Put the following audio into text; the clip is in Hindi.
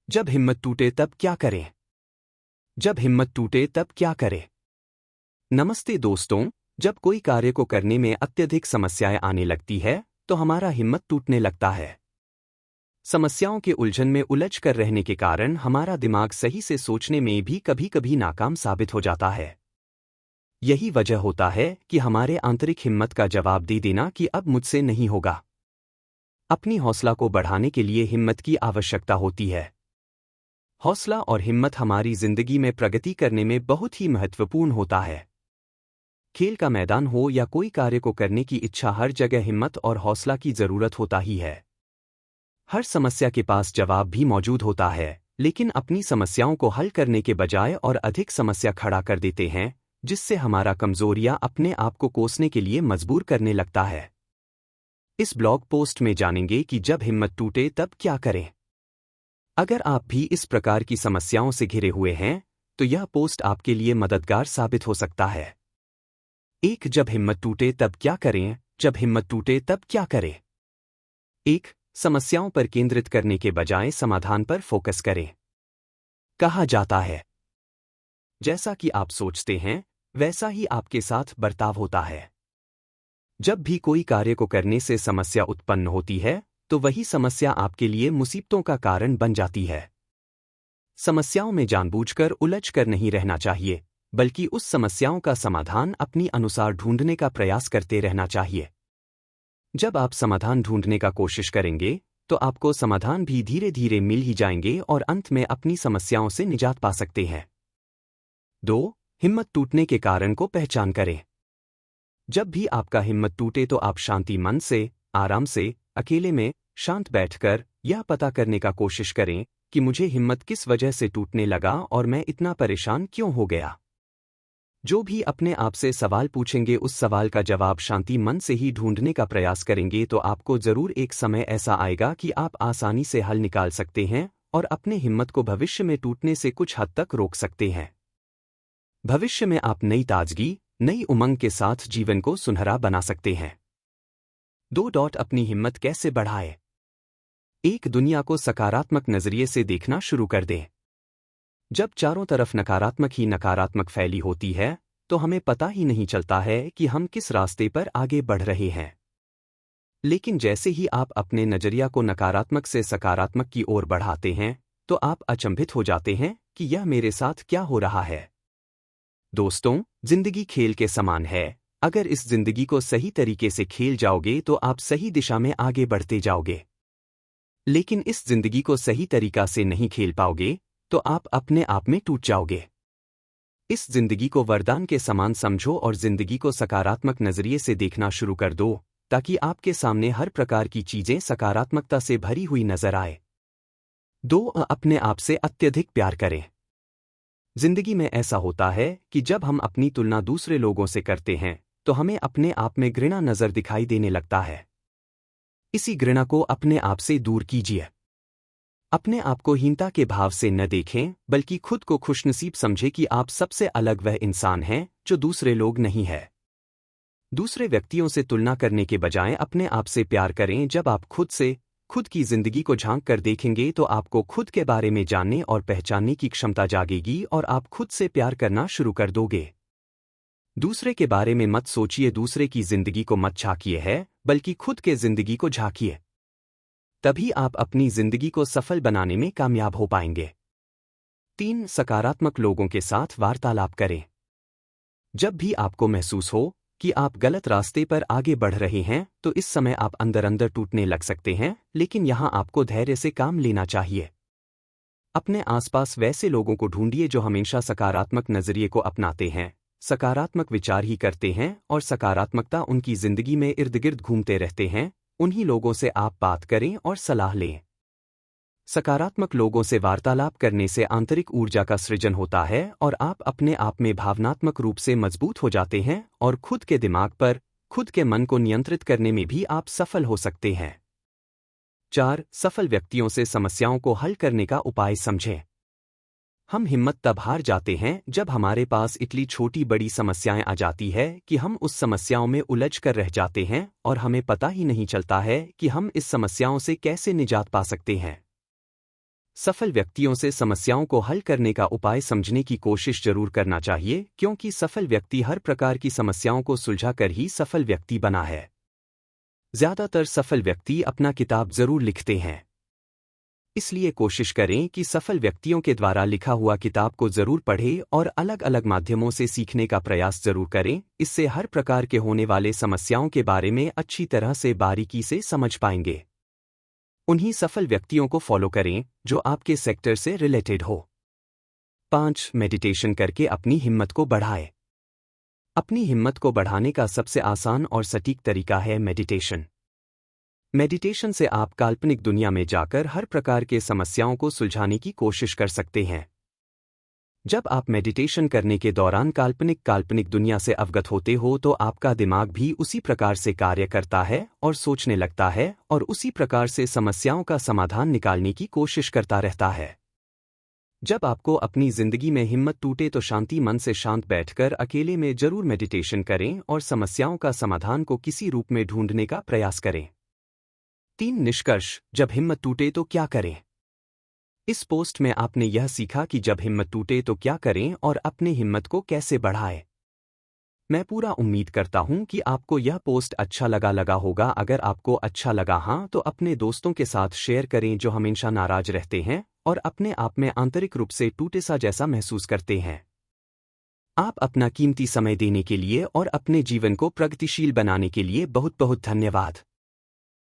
जब हिम्मत टूटे तब क्या करें? जब हिम्मत टूटे तब क्या करें? नमस्ते दोस्तों, जब कोई कार्य को करने में अत्यधिक समस्याएं आने लगती है तो हमारा हिम्मत टूटने लगता है। समस्याओं के उलझन में उलझ कर रहने के कारण हमारा दिमाग सही से सोचने में भी कभी कभी नाकाम साबित हो जाता है। यही वजह होता है कि हमारे आंतरिक हिम्मत का जवाब दे देना कि अब मुझसे नहीं होगा। अपनी हौसला को बढ़ाने के लिए हिम्मत की आवश्यकता होती है। हौसला और हिम्मत हमारी जिंदगी में प्रगति करने में बहुत ही महत्वपूर्ण होता है। खेल का मैदान हो या कोई कार्य को करने की इच्छा, हर जगह हिम्मत और हौसला की जरूरत होता ही है। हर समस्या के पास जवाब भी मौजूद होता है, लेकिन अपनी समस्याओं को हल करने के बजाय और अधिक समस्या खड़ा कर देते हैं, जिससे हमारा कमजोरियां अपने आप को कोसने के लिए मजबूर करने लगता है। इस ब्लॉग पोस्ट में जानेंगे कि जब हिम्मत टूटे तब क्या करें। अगर आप भी इस प्रकार की समस्याओं से घिरे हुए हैं तो यह पोस्ट आपके लिए मददगार साबित हो सकता है। 1. जब हिम्मत टूटे तब क्या करें? जब हिम्मत टूटे तब क्या करें? 1. समस्याओं पर केंद्रित करने के बजाय समाधान पर फोकस करें। कहा जाता है, जैसा कि आप सोचते हैं वैसा ही आपके साथ बर्ताव होता है। जब भी कोई कार्य को करने से समस्या उत्पन्न होती है तो वही समस्या आपके लिए मुसीबतों का कारण बन जाती है। समस्याओं में जानबूझकर उलझ कर नहीं रहना चाहिए, बल्कि उस समस्याओं का समाधान अपनी अनुसार ढूंढने का प्रयास करते रहना चाहिए। जब आप समाधान ढूंढने का कोशिश करेंगे तो आपको समाधान भी धीरे धीरे मिल ही जाएंगे और अंत में अपनी समस्याओं से निजात पा सकते हैं। 2. हिम्मत टूटने के कारण को पहचान करें। जब भी आपका हिम्मत टूटे तो आप शांति मन से, आराम से, अकेले में शांत बैठकर यह पता करने का कोशिश करें कि मुझे हिम्मत किस वजह से टूटने लगा और मैं इतना परेशान क्यों हो गया। जो भी अपने आप से सवाल पूछेंगे उस सवाल का जवाब शांति मन से ही ढूंढने का प्रयास करेंगे तो आपको जरूर एक समय ऐसा आएगा कि आप आसानी से हल निकाल सकते हैं और अपने हिम्मत को भविष्य में टूटने से कुछ हद तक रोक सकते हैं। भविष्य में आप नई ताजगी, नई उमंग के साथ जीवन को सुनहरा बना सकते हैं। 2. अपनी हिम्मत कैसे बढ़ाएं? 1. दुनिया को सकारात्मक नजरिए से देखना शुरू कर दें। जब चारों तरफ नकारात्मक ही नकारात्मक फैली होती है तो हमें पता ही नहीं चलता है कि हम किस रास्ते पर आगे बढ़ रहे हैं। लेकिन जैसे ही आप अपने नजरिया को नकारात्मक से सकारात्मक की ओर बढ़ाते हैं तो आप अचंभित हो जाते हैं कि यह मेरे साथ क्या हो रहा है। दोस्तों, जिंदगी खेल के समान है। अगर इस जिंदगी को सही तरीके से खेल जाओगे तो आप सही दिशा में आगे बढ़ते जाओगे। लेकिन इस जिंदगी को सही तरीका से नहीं खेल पाओगे तो आप अपने आप में टूट जाओगे। इस जिंदगी को वरदान के समान समझो और जिंदगी को सकारात्मक नजरिए से देखना शुरू कर दो ताकि आपके सामने हर प्रकार की चीजें सकारात्मकता से भरी हुई नजर आए। 2. अपने आप से अत्यधिक प्यार करें। जिंदगी में ऐसा होता है कि जब हम अपनी तुलना दूसरे लोगों से करते हैं तो हमें अपने आप में घृणा नजर दिखाई देने लगता है। इसी घृणा को अपने आप से दूर कीजिए। अपने आप को हीनता के भाव से न देखें बल्कि खुद को खुशनसीब समझें कि आप सबसे अलग वह इंसान हैं जो दूसरे लोग नहीं है। दूसरे व्यक्तियों से तुलना करने के बजाय अपने आप से प्यार करें। जब आप खुद की जिंदगी को झांक कर देखेंगे तो आपको खुद के बारे में जानने और पहचानने की क्षमता जागेगी और आप खुद से प्यार करना शुरू कर दोगे। दूसरे के बारे में मत सोचिए, दूसरे की जिंदगी को मत झांकिए है बल्कि खुद के जिंदगी को झांकिए। तभी आप अपनी जिंदगी को सफल बनाने में कामयाब हो पाएंगे। 3. सकारात्मक लोगों के साथ वार्तालाप करें। जब भी आपको महसूस हो कि आप गलत रास्ते पर आगे बढ़ रहे हैं तो इस समय आप अंदर अंदर टूटने लग सकते हैं, लेकिन यहां आपको धैर्य से काम लेना चाहिए। अपने आसपास वैसे लोगों को ढूंढिए जो हमेशा सकारात्मक नजरिए को अपनाते हैं, सकारात्मक विचार ही करते हैं और सकारात्मकता उनकी जिंदगी में इर्द गिर्द घूमते रहते हैं। उन्हीं लोगों से आप बात करें और सलाह लें। सकारात्मक लोगों से वार्तालाप करने से आंतरिक ऊर्जा का सृजन होता है और आप अपने आप में भावनात्मक रूप से मजबूत हो जाते हैं और खुद के दिमाग पर, खुद के मन को नियंत्रित करने में भी आप सफल हो सकते हैं। 4. सफल व्यक्तियों से समस्याओं को हल करने का उपाय समझें। हम हिम्मत तब हार जाते हैं जब हमारे पास इतनी छोटी बड़ी समस्याएं आ जाती है कि हम उस समस्याओं में उलझ कर रह जाते हैं और हमें पता ही नहीं चलता है कि हम इस समस्याओं से कैसे निजात पा सकते हैं। सफल व्यक्तियों से समस्याओं को हल करने का उपाय समझने की कोशिश जरूर करना चाहिए, क्योंकि सफल व्यक्ति हर प्रकार की समस्याओं को सुलझा कर ही सफल व्यक्ति बना है। ज्यादातर सफल व्यक्ति अपना किताब जरूर लिखते हैं, इसलिए कोशिश करें कि सफल व्यक्तियों के द्वारा लिखा हुआ किताब को जरूर पढ़ें और अलग अलग माध्यमों से सीखने का प्रयास जरूर करें। इससे हर प्रकार के होने वाले समस्याओं के बारे में अच्छी तरह से बारीकी से समझ पाएंगे। उन्हीं सफल व्यक्तियों को फॉलो करें जो आपके सेक्टर से रिलेटेड हो। 5. मेडिटेशन करके अपनी हिम्मत को बढ़ाएं। अपनी हिम्मत को बढ़ाने का सबसे आसान और सटीक तरीका है मेडिटेशन। मेडिटेशन से आप काल्पनिक दुनिया में जाकर हर प्रकार के समस्याओं को सुलझाने की कोशिश कर सकते हैं। जब आप मेडिटेशन करने के दौरान काल्पनिक दुनिया से अवगत होते हो तो आपका दिमाग भी उसी प्रकार से कार्य करता है और सोचने लगता है और उसी प्रकार से समस्याओं का समाधान निकालने की कोशिश करता रहता है। जब आपको अपनी जिंदगी में हिम्मत टूटे तो शांति मन से शांत बैठकर अकेले में जरूर मेडिटेशन करें और समस्याओं का समाधान को किसी रूप में ढूंढने का प्रयास करें। 3 निष्कर्ष। जब हिम्मत टूटे तो क्या करें। इस पोस्ट में आपने यह सीखा कि जब हिम्मत टूटे तो क्या करें और अपनी हिम्मत को कैसे बढ़ाएं। मैं पूरा उम्मीद करता हूं कि आपको यह पोस्ट अच्छा लगा होगा। अगर आपको अच्छा लगा हाँ तो अपने दोस्तों के साथ शेयर करें जो हमेशा नाराज रहते हैं और अपने आप में आंतरिक रूप से टूटे सा जैसा महसूस करते हैं। आप अपना कीमती समय देने के लिए और अपने जीवन को प्रगतिशील बनाने के लिए बहुत बहुत धन्यवाद।